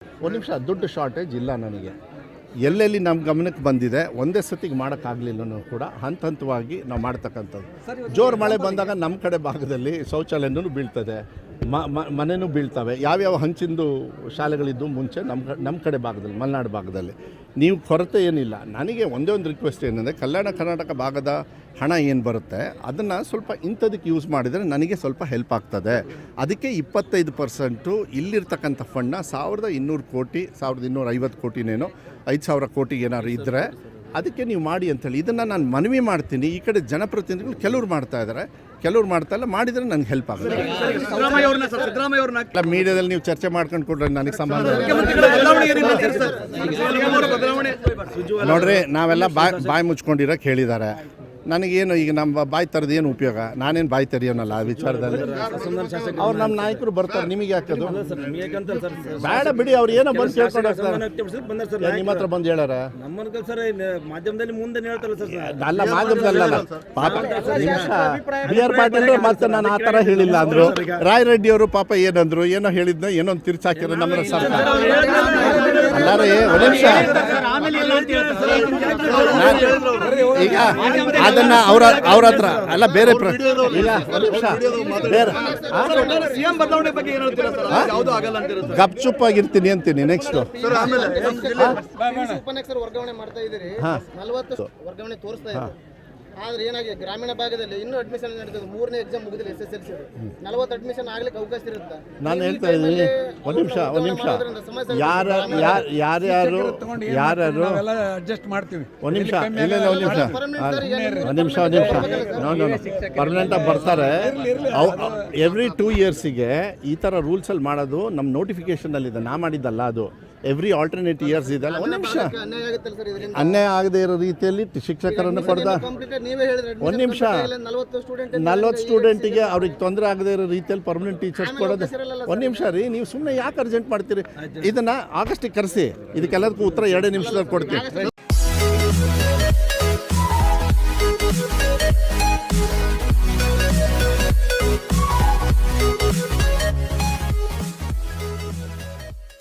ಒಂದು ನಿಮಿಷ, ದುಡ್ಡು ಶಾರ್ಟೇಜ್ ಇಲ್ಲ ನನಗೆ. ಎಲ್ಲೆಲ್ಲಿ ನಮ್ಮ ಗಮನಕ್ಕೆ ಬಂದಿದೆ ಒಂದೇ ಸತಿಗೆ ಮಾಡೋಕ್ಕಾಗಲಿಲ್ಲನೂ ಕೂಡ ಹಂತವಾಗಿ ನಾವು ಮಾಡ್ತಕ್ಕಂಥದ್ದು. ಜೋರು ಮಳೆ ಬಂದಾಗ ನಮ್ಮ ಕಡೆ ಭಾಗದಲ್ಲಿ ಶೌಚಾಲಯನೂ ಬೀಳ್ತದೆ, ಮನೆಯೂ ಬೀಳ್ತವೆ. ಯಾವ್ಯಾವ ಹಂಚಿಂದು ಶಾಲೆಗಳಿದ್ದು ಮುಂಚೆ ನಮ್ಮ ಕಡೆ ಭಾಗದಲ್ಲಿ, ಮಲೆನಾಡು ಭಾಗದಲ್ಲಿ ನೀವು ಕೊರತೆ ಏನಿಲ್ಲ. ನನಗೆ ಒಂದೇ ಒಂದು ರಿಕ್ವೆಸ್ಟ್ ಏನಂದರೆ, ಕಲ್ಯಾಣ ಕರ್ನಾಟಕ ಭಾಗದ ಹಣ ಏನು ಬರುತ್ತೆ ಅದನ್ನು ಸ್ವಲ್ಪ ಇಂಥದಕ್ಕೆ ಯೂಸ್ ಮಾಡಿದರೆ ನನಗೆ ಸ್ವಲ್ಪ ಹೆಲ್ಪ್ ಆಗ್ತದೆ. ಅದಕ್ಕೆ 25% ಇಲ್ಲಿರ್ತಕ್ಕಂಥ ಫಂಡ್ನ 1200 ಕೋಟಿ 1250 ಕೋಟಿನೇನೋ 5000 ಕೋಟಿಗೆ ಏನಾದ್ರು ಇದ್ದರೆ ಅದಕ್ಕೆ ನೀವು ಮಾಡಿ ಅಂತೇಳಿ ಇದನ್ನು ನಾನು ಮನವಿ ಮಾಡ್ತೀನಿ. ಈ ಕಡೆ ಜನಪ್ರತಿನಿಧಿಗಳು ಕೆಲವ್ರು ಮಾಡ್ತಾ ಇದ್ದಾರೆ, ಕೆಲವ್ರು ಮಾಡ್ತಾ ಇಲ್ಲ. ಮಾಡಿದರೆ ನನಗೆ ಹೆಲ್ಪ್ ಆಗುತ್ತೆ. ಮೀಡಿಯಾದಲ್ಲಿ ನೀವು ಚರ್ಚೆ ಮಾಡ್ಕೊಂಡು ಕೊಡ್ರೆ ನನಗೆ ಸಂಬಂಧ ನೋಡ್ರಿ. ನಾವೆಲ್ಲ ಬಾಯಿ ಮುಚ್ಕೊಂಡಿರೋಕೆ ಹೇಳಿದ್ದಾರೆ. ನನಗೇನು ಈಗ ನಮ್ಮ ಬಾಯಿ ಥರದ್ದು ಏನು ಉಪಯೋಗ? ನಾನೇನು ಬಾಯಿ ತೆರೆಯೋನಲ್ಲ ಆ ವಿಚಾರದಲ್ಲಿ. ಅವ್ರು ನಮ್ಮ ನಾಯಕರು ಬರ್ತಾರೆ, ನಿಮಗೆ ಯಾಕದು ಬೇಡ ಬಿಡಿ. ಅವ್ರು ಏನೋ ಬಂದು ಕೇಳ್ಕೊಂಡು ಹೋಗ್ತಾರೆ. ನಿಮ್ಮ ಹತ್ರ ಬಂದು ಹೇಳ್ಯಾರ? ಮಾಧ್ಯಮದಲ್ಲಿ ಮುಂದೆ ಹೇಳ್ತಾರಲ್ಲ ಸರ್. ಅಲ್ಲ, ಮಾಧ್ಯಮದಲ್ಲ ಪಾಪ. ನಿಮಿಷ ಬಿ ಆರ್ ಪಾಟೀಲ್ ಮತ್ತೆ ನಾನು ಆ ಥರ ಹೇಳಿಲ್ಲ ಅಂದರು. ರಾಯ್ ರೆಡ್ಡಿ ಅವರು ಪಾಪ ಏನಂದ್ರು, ಏನೋ ಹೇಳಿದ್ನ ಏನೋ ಒಂದು ತಿರ್ಚಾಕಿರೋ ನಮ್ಮ ಸರ್ಕಾರ. ಅಲ್ಲಾರೇ ಒಂದು ನಿಮಿಷ, ಈಗ ಅದನ್ನ ಅವ್ರ ಹತ್ರ ಅಲ್ಲ ಬೇರೆ ಗಪ್ಚುಪ್ ಆಗಿರ್ತೀನಿ ಅಂತೀನಿ. ನೆಕ್ಸ್ಟ್ ವರ್ಗಾವಣೆ ಮಾಡ್ತಾ ಇದ್ದೀರಿ, 40 ವರ್ಗಾವಣೆ ತೋರಿಸ್ತಾ ಇದ್ದಾರೆ. ಆದ್ರೆ ಏನಾಗಿದೆ, ಗ್ರಾಮೀಣ ಭಾಗದಲ್ಲಿ ಇನ್ನೂ ಅಡ್ಮಿಷನ್ ನಡೀತದೆ. 3ನೇ ಎಕ್ಸಾಮ್ ಮುಗಿದಿಲ್ಲ, SSLC 40 ಅಡ್ಮಿಷನ್ ಆಗ್ಲಿಕ್ಕೆ ಅವಕಾಶ ಇರುತ್ತೆ. ನಾನು ಹೇಳ್ತಾ ಇದ್ದೀನಿ, ಒಂದು ನಿಮಿಷ ಯಾರ್ಯಾರು ಅಡ್ಜಸ್ಟ್ ಮಾಡ್ತೀವಿ. ಒಂದು ನಿಮಿಷ ಪರ್ಮನೆಂಟಾಗಿ ಬರ್ತಾರೆ. ಎವ್ರಿ 2 ಇಯರ್ಸಿಗೆ ಈ ಥರ ರೂಲ್ಸಲ್ಲಿ ಮಾಡೋದು ನಮ್ಮ ನೋಟಿಫಿಕೇಶನಲ್ಲಿದೆ. ನಾ ಮಾಡಿದ್ದಲ್ಲ ಅದು. ಎವ್ರಿ ಆಲ್ಟರ್ನೇಟ್ ಇಯರ್ಸ್ ಇದೆಲ್ಲ. ಒಂದು ನಿಮಿಷ, ಅನ್ಯಾಯ ಆಗದೆ ಇರೋ ರೀತಿಯಲ್ಲಿ ಶಿಕ್ಷಕರನ್ನು ಕೊಡ್ದ. ಒಂದು ನಿಮಿಷ, 40 ಸ್ಟೂಡೆಂಟಿಗೆ ಅವ್ರಿಗೆ ತೊಂದರೆ ಆಗದೆ ಇರೋ ರೀತಿಯಲ್ಲಿ ಪರ್ಮನೆಂಟ್ ಟೀಚರ್ಸ್ ಕೊಡೋದು. ಒಂದು ನಿಮಿಷ ರೀ, ನೀವು ಸುಮ್ಮನೆ ಯಾಕೆ ಅರ್ಜೆಂಟ್ ಮಾಡ್ತೀರಿ? ಇದನ್ನು ಆಗಸ್ಟಿಗೆ ಕರೆಸಿ, ಇದಕ್ಕೆಲ್ಲದಕ್ಕೂ ಉತ್ತರ 2 ನಿಮಿಷದಲ್ಲಿ ಕೊಡ್ತೀವಿ.